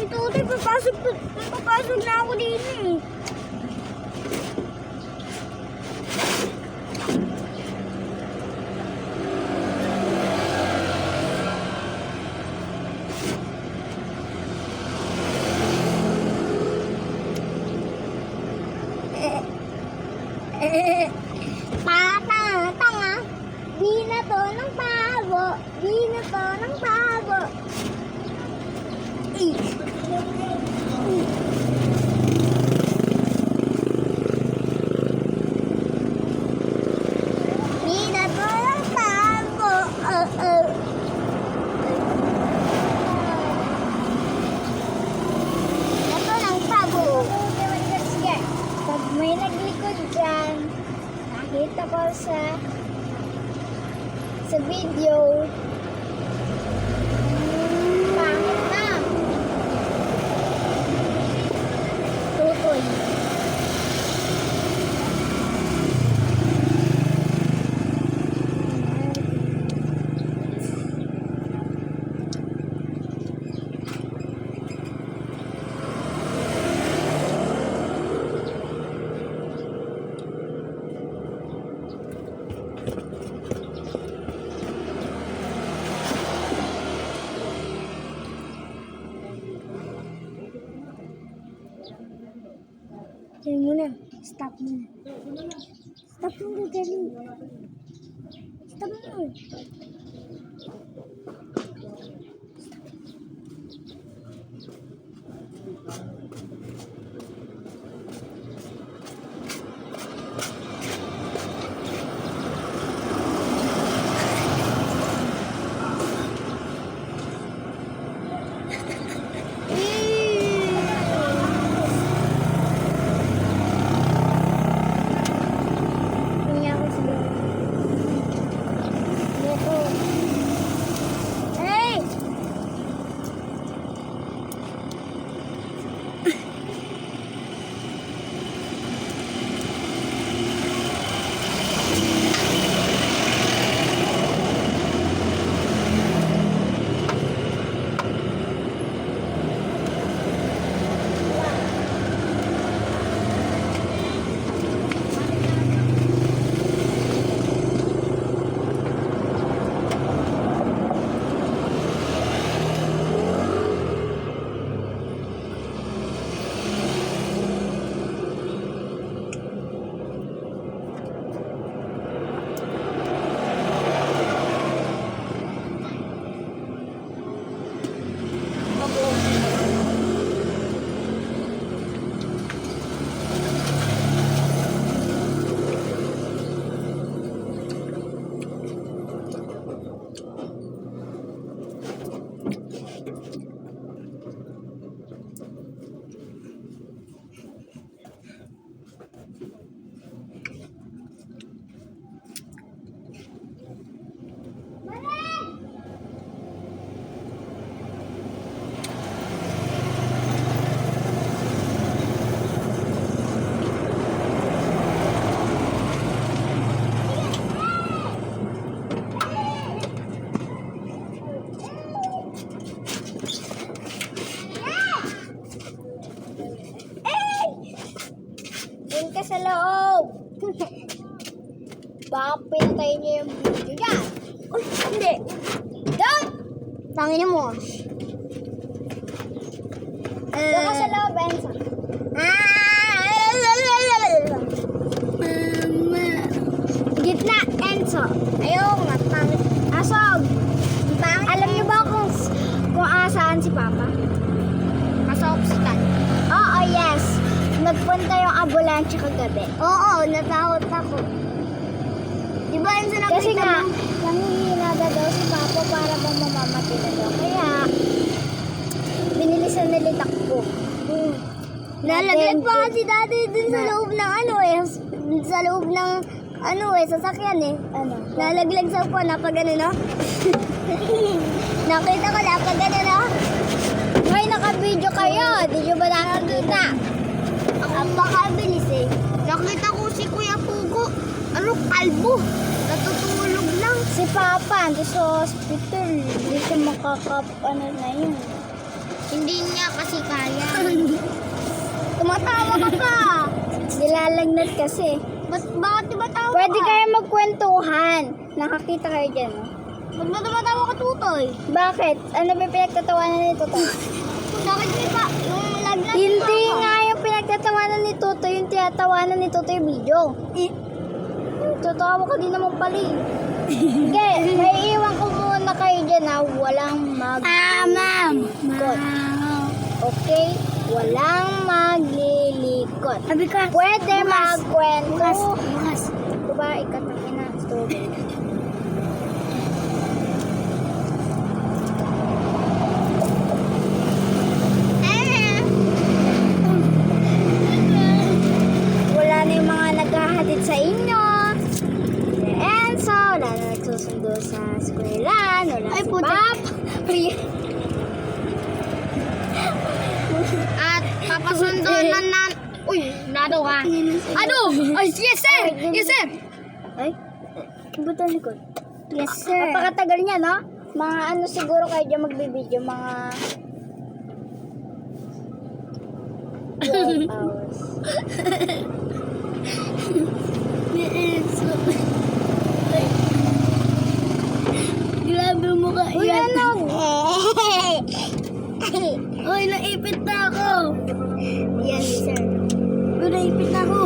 Ito, papasok na ako dito eh. Tanga. Di na to ng pabo. Di na to ng pabo. Di na to ng pabo. Ito ng pabo. Pag may naglikod dyan, nakita ko sa video, pangit na. Tutoy. Yan muna. Stop muna. Stop muna, dali. Stop muna. Sa loob. Baka pinatayin niyo yung video niya. Uy, hindi. Doon! Tangin mo. Doon ka sa loob, Enzo. Gitna, Enzo. Ayoko nga, pangit. Asog. Alam niyo ba kung saan si Papa? Nasa oksitan. Oo, yes. Nagpunta yung ambulansya kagabi. Oo, natakot ako. Diba yun sa nakita? Kasi nga, nanghihinaga daw si Papa para bang mamamatay na daw. Kaya, binilisan nila takbo. Nalaglag pa kasi dati dun sa loob ng sa loob ng sasakyan eh. Ano? Nalaglag sa upo, napagano no? Nakita ko, napagano no? May naka-video kayo, di nyo ba nakakita? Ang makabilis eh. Nakita ko si Kuya Pugo. Kalbo. Natutulog lang. Si Papa, ando sa hospital. Hindi siya na yun. Hindi niya kasi kaya. Tumatawa ka pa. Nilalagnat kasi. Bakit tumatawa ka? Pwede kayo magkwentuhan. Nakakita kayo dyan, no? Ba't ba tumatawa ka, Tutoy? Bakit? Ano ba pinagtatawanan ni Tutoy? Bakit di ba? Yung lagnat. Hindi nga yung pinagtatawanan ni Tutoy, yung tinatawanan ni Tutoy video. Tatawa ka din naman pala eh. Okay, may iwan ko muna kayo dyan ha. Walang Ma'am. Okay? Walang maglilikot. Sabi ka, Pwede magkwento. bukas. Diba, ikatakin na. Stupid. Wala na yung mga naghahatid sa inyo. Si Enzo, wala na nagsusundo sa eskwelahan. Wala Ay, si puti. Pap. At papasundo na Uy, nado ka. Ano? Ay, yes sir! Yes sir! Ay, ba't ang likod? Yes, sir. Napakatagal niya, no? Mga ano siguro kayo dyan magbibideo, mga 12 hours. Grabe mo ka. Uy, ano? Uy, naipit na ako. Yan, sir. Uy, naipit na ako.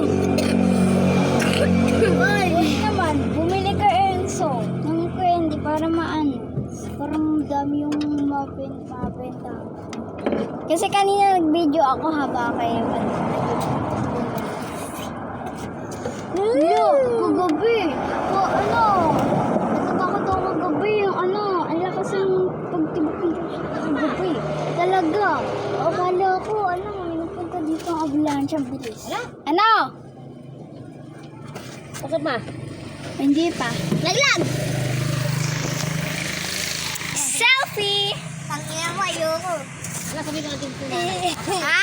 Uy. Uy naman, bumili ka Enzo ng candy para maano. Parang dami yung mabenta. Kasi kanina nag-video ako haba kayo. Hello, kagabi. O ano? Natatakot ako kagabi. Yung ano, ang lakas ng pagtibok ng kagabi. Talaga. O kala ko, ano, may nagpunta dito ang ambulansya. Bilis. Ano? Bakit ma? Hindi pa. Laglag! Selfie! Tangina mo, ayoko. Wala, sabi ka natin. Ha?